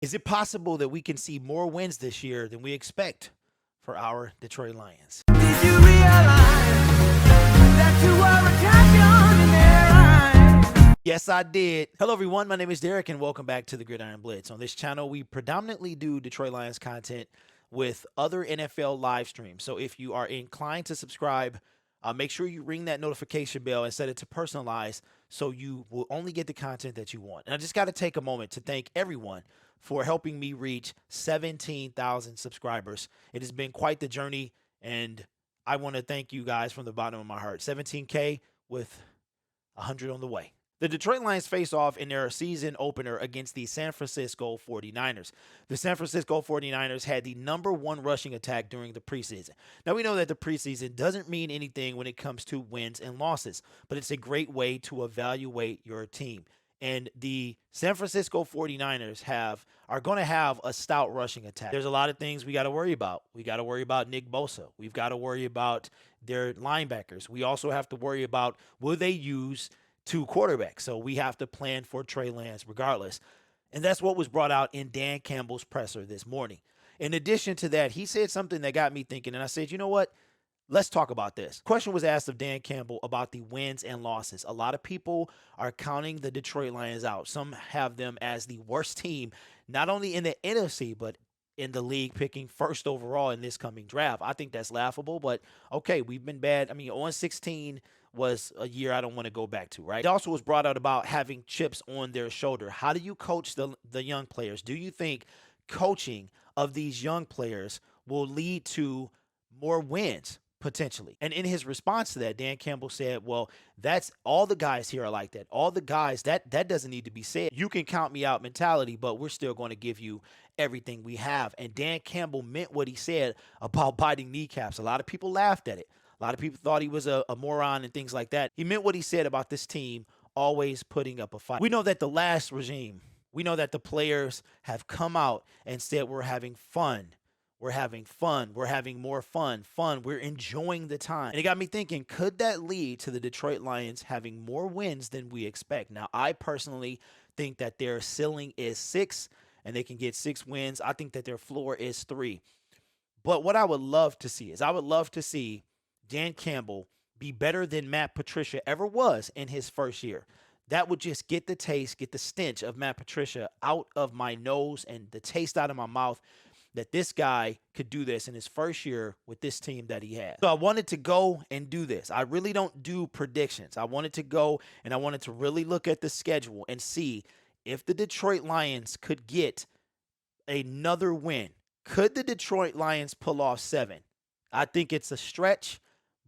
Is it possible that we can see more wins this year than we expect for our Detroit Lions? Did you realize that you are a champion in their eyes? Yes, I did. Hello, everyone. My name is Derek, and welcome back to the Gridiron Blitz. On this channel, we predominantly do Detroit Lions content with other NFL live streams. So if you are inclined to subscribe, make sure you ring that notification bell and set it to personalize so you will only get the content that you want. And I just got to take a moment to thank everyone for helping me reach 17,000 subscribers. It has been quite the journey, and I want to thank you guys from the bottom of my heart. 17K with 100 on the way. The Detroit Lions face off in their season opener against the San Francisco 49ers. The San Francisco 49ers had the #1 rushing attack during the preseason. Now, we know that the preseason doesn't mean anything when it comes to wins and losses, but it's a great way to evaluate your team. And the San Francisco 49ers are going to have a stout rushing attack. There's a lot of things we got to worry about. We got to worry about Nick Bosa. We've got to worry about their linebackers. We also have to worry about, will they use two quarterbacks? So we have to plan for Trey Lance regardless. And that's what was brought out in Dan Campbell's presser this morning. In addition to that, he said something that got me thinking, and I said, you know what? Let's talk about this. Question was asked of Dan Campbell about the wins and losses. A lot of people are counting the Detroit Lions out. Some have them as the worst team, not only in the NFC, but in the league, picking first overall in this coming draft. I think that's laughable, but okay, we've been bad. I mean, 0-16 was a year I don't want to go back to, right? It also was brought out about having chips on their shoulder. How do you coach the young players? Do you think coaching of these young players will lead to more wins? Potentially. And in his response to that, Dan Campbell said, well, that's all the guys here are like that. All the guys, that doesn't need to be said. You can count me out mentality, but we're still going to give you everything we have. And Dan Campbell meant what he said about biting kneecaps. A lot of people laughed at it. A lot of people thought he was a moron and things like that. He meant what he said about this team always putting up a fight. We know that the last regime, we know that the players have come out and said we're having fun. We're having fun. We're having more fun. We're enjoying the time. And it got me thinking, could that lead to the Detroit Lions having more wins than we expect? Now, I personally think that their ceiling is 6 and they can get 6 wins. I think that their floor is 3. But what I would love to see is Dan Campbell be better than Matt Patricia ever was in his first year. That would just get the taste, get the stench of Matt Patricia out of my nose and the taste out of my mouth, that this guy could do this in his first year with this team that he had. So I wanted to go and do this. I really don't do predictions. I wanted to go and I wanted to really look at the schedule and see if the Detroit Lions could get another win. Could the Detroit Lions pull off 7? I think it's a stretch,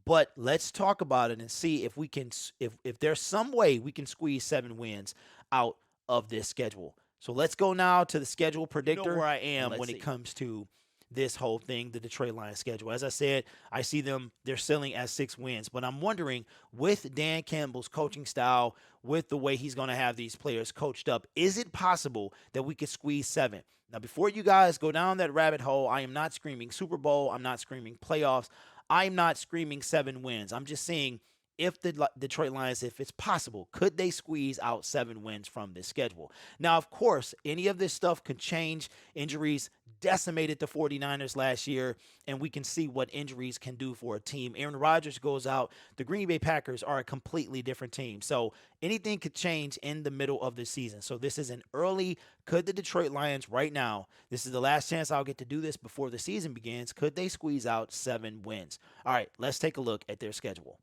but let's talk about it and see if we can, if there's some way we can squeeze 7 wins out of this schedule. So let's go now to the schedule predictor. You know where I am when it comes to this whole thing, the Detroit Lions schedule. As I said, I see they're ceiling at 6 wins. But I'm wondering, with Dan Campbell's coaching style, with the way he's going to have these players coached up, is it possible that we could squeeze 7? Now, before you guys go down that rabbit hole, I am not screaming Super Bowl. I'm not screaming playoffs. I'm not screaming 7 wins. I'm just saying, if the Detroit Lions, if it's possible, could they squeeze out 7 wins from this schedule? Now, of course, any of this stuff could change. Injuries decimated the 49ers last year, and we can see what injuries can do for a team. Aaron Rodgers goes out. The Green Bay Packers are a completely different team. So anything could change in the middle of the season. So this is an early, could the Detroit Lions right now, this is the last chance I'll get to do this before the season begins, could they squeeze out 7 wins? All right, let's take a look at their schedule.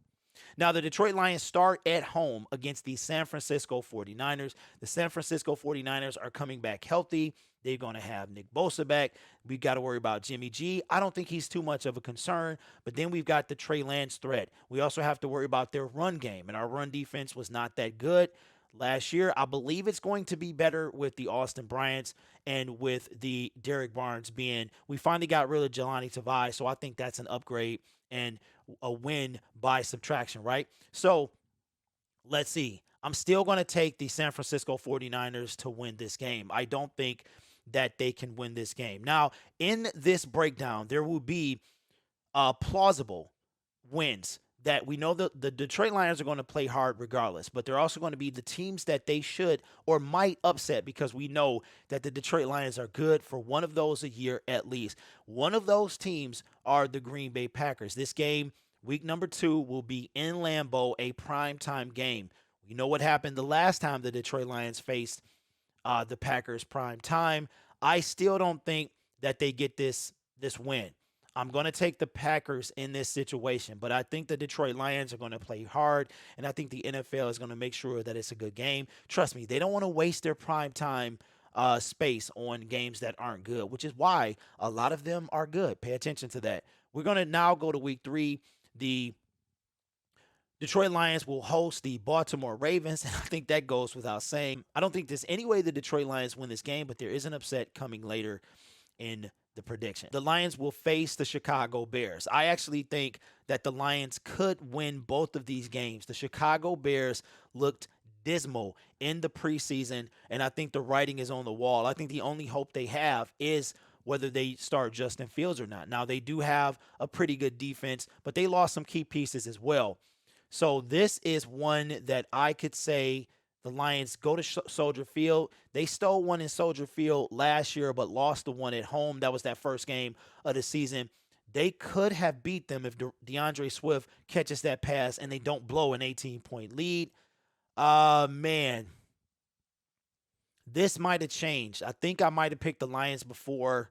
Now, the Detroit Lions start at home against the San Francisco 49ers. The San Francisco 49ers are coming back healthy. They're going to have Nick Bosa back. We've got to worry about Jimmy G. I don't think he's too much of a concern, but then we've got the Trey Lance threat. We also have to worry about their run game, and our run defense was not that good last year. I believe it's going to be better with the Austin Bryants and with the Derrick Barnes being, we finally got rid of Jelani Tavai, so I think that's an upgrade and a win by subtraction, right? So let's see. I'm still going to take the San Francisco 49ers to win this game. I don't think that they can win this game. Now, in this breakdown, there will be plausible wins that we know the Detroit Lions are going to play hard regardless, but they're also going to be the teams that they should or might upset because we know that the Detroit Lions are good for one of those a year at least. One of those teams are the Green Bay Packers. This game, week number 2, will be in Lambeau, a primetime game. We know what happened the last time the Detroit Lions faced the Packers prime time. I still don't think that they get this win. I'm going to take the Packers in this situation, but I think the Detroit Lions are going to play hard, and I think the NFL is going to make sure that it's a good game. Trust me, they don't want to waste their prime time space on games that aren't good, which is why a lot of them are good. Pay attention to that. We're going to now go to week 3. The Detroit Lions will host the Baltimore Ravens, and I think that goes without saying. I don't think there's any way the Detroit Lions win this game, but there is an upset coming later in the prediction. The Lions will face the Chicago Bears. I actually think that the Lions could win both of these games. The Chicago Bears looked dismal in the preseason, and I think the writing is on the wall. I think the only hope they have is whether they start Justin Fields or not. Now, they do have a pretty good defense, but they lost some key pieces as well. So this is one that I could say the Lions go to Soldier Field. They stole one in Soldier Field last year, but lost the one at home. That was that first game of the season. They could have beat them if DeAndre Swift catches that pass and they don't blow an 18-point lead. Man, this might have changed. I think I might have picked the Lions before.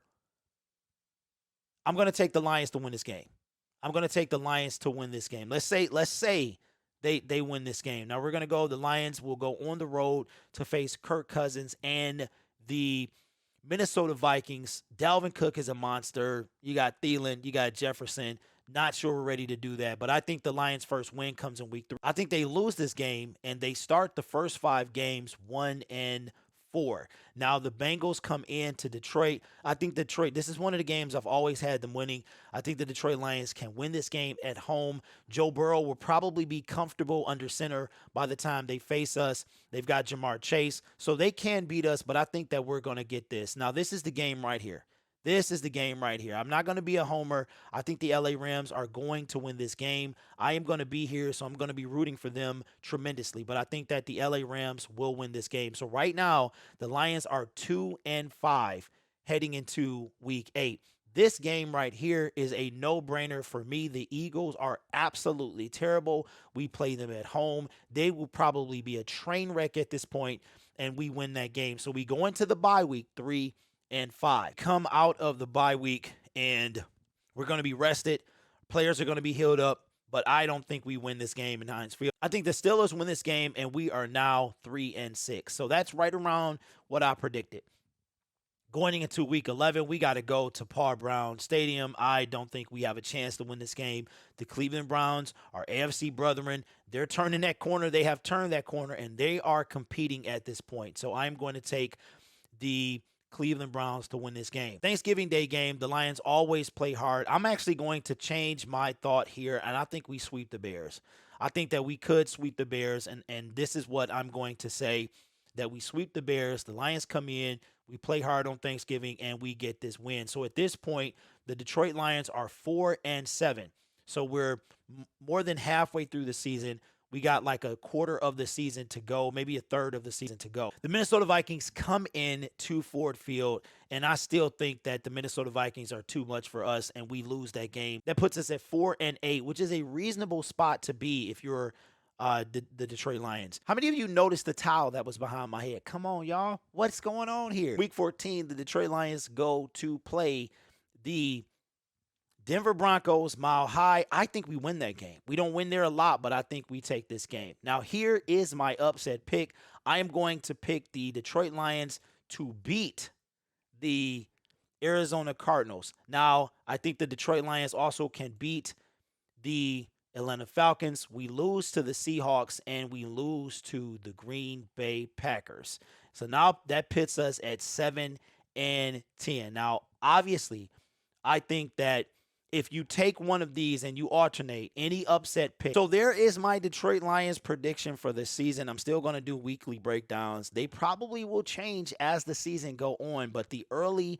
I'm going to take the Lions to win this game. I'm going to take the Lions to win this game. Let's say they win this game. Now we're going to go, the Lions will go on the road to face Kirk Cousins and the Minnesota Vikings. Dalvin Cook is a monster. You got Thielen, you got Jefferson. Not sure we're ready to do that, but I think the Lions' first win comes in week 3. I think they lose this game and they start the first 5 games 1-4. Now the Bengals come in to Detroit. I think Detroit, this is one of the games I've always had them winning. I think the Detroit Lions can win this game at home. Joe Burrow will probably be comfortable under center by the time they face us. They've got Jamar Chase, so they can beat us, but I think that we're going to get this. Now this is the game right here. This is the game right here. I'm not going to be a homer. I think the LA Rams are going to win this game. I am going to be here, so I'm going to be rooting for them tremendously. But I think that the LA Rams will win this game. So right now, the Lions are 2-5 heading into week 8. This game right here is a no-brainer for me. The Eagles are absolutely terrible. We play them at home. They will probably be a train wreck at this point, and we win that game. So we go into the bye week 3-5. Come out of the bye week and we're going to be rested. Players are going to be healed up, but I don't think we win this game in Heinz Field. I think the Steelers win this game and we are now 3-6. So that's right around what I predicted. Going into week 11, we got to go to Paul Brown Stadium. I don't think we have a chance to win this game. The Cleveland Browns, our AFC brethren, they're turning that corner. They have turned that corner and they are competing at this point. So I'm going to take the Cleveland Browns to win this game. Thanksgiving Day game, the Lions always play hard. I'm actually going to change my thought here, and I think we sweep the Bears. I think that we could sweep the Bears, and this is what I'm going to say, that we sweep the Bears. The Lions come in, we play hard on Thanksgiving, and we get this win. So at this point, the Detroit Lions are 4-7. So we're more than halfway through the season. We got like a quarter of the season to go, maybe a third of the season to go. The Minnesota Vikings come in to Ford Field, and I still think that the Minnesota Vikings are too much for us, and we lose that game. That puts us at 4-8, which is a reasonable spot to be if you're the Detroit Lions. How many of you noticed the towel that was behind my head? Come on, y'all. What's going on here? Week 14, the Detroit Lions go to play the Denver Broncos, Mile High. I think we win that game. We don't win there a lot, but I think we take this game. Now, here is my upset pick. I am going to pick the Detroit Lions to beat the Arizona Cardinals. Now, I think the Detroit Lions also can beat the Atlanta Falcons. We lose to the Seahawks, and we lose to the Green Bay Packers. So now that puts us at 7-10. Now, obviously, I think that if you take one of these and you alternate any upset pick. So there is my Detroit Lions prediction for the season. I'm still going to do weekly breakdowns. They probably will change as the season go on, but the early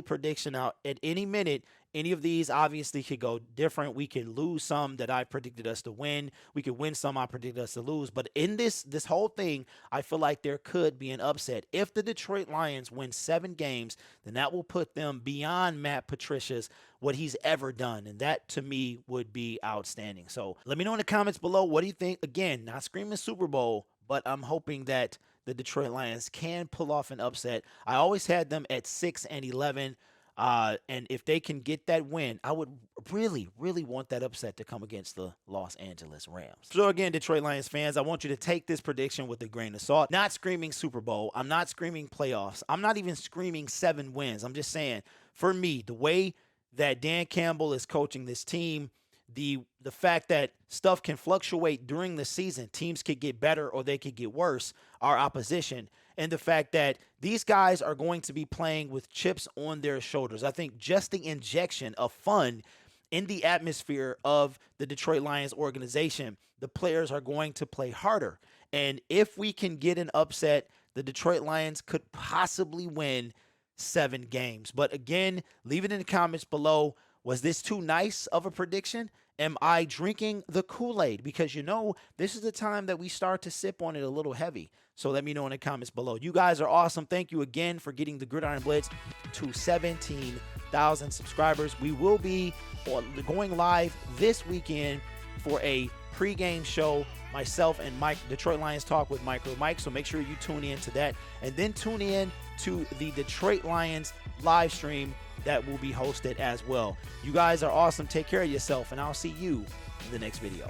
prediction out at any minute Any of these obviously could go different. We could lose some that I predicted us to win. We could win some I predicted us to lose. But in this whole thing, I feel like there could be an upset. If the Detroit Lions win 7 games, then that will put them beyond Matt Patricia's what he's ever done. And that to me would be outstanding. So let me know in the comments below, what do you think? Again, not screaming Super Bowl, but I'm hoping that the Detroit Lions can pull off an upset. I always had them at 6-11. And if they can get that win, I would really, really want that upset to come against the Los Angeles Rams. So again, Detroit Lions fans, I want you to take this prediction with a grain of salt. Not screaming Super Bowl. I'm not screaming playoffs. I'm not even screaming 7 wins. I'm just saying, for me, the way that Dan Campbell is coaching this team, the fact that stuff can fluctuate during the season, teams could get better or they could get worse, our opposition, and the fact that these guys are going to be playing with chips on their shoulders. I think just the injection of fun in the atmosphere of the Detroit Lions organization, the players are going to play harder. And if we can get an upset, the Detroit Lions could possibly win 7 games. But again, leave it in the comments below. Was this too nice of a prediction? Am I drinking the Kool-Aid? Because, you know, this is the time that we start to sip on it a little heavy. So let me know in the comments below. You guys are awesome. Thank you again for getting the Gridiron Blitz to 17,000 subscribers. We will be going live this weekend for a pregame show. Myself and Detroit Lions Talk with MICROMIKE. So make sure you tune in to that. And then tune in to the Detroit Lions live stream that will be hosted as well. You guys are awesome. Take care of yourself, and I'll see you in the next video.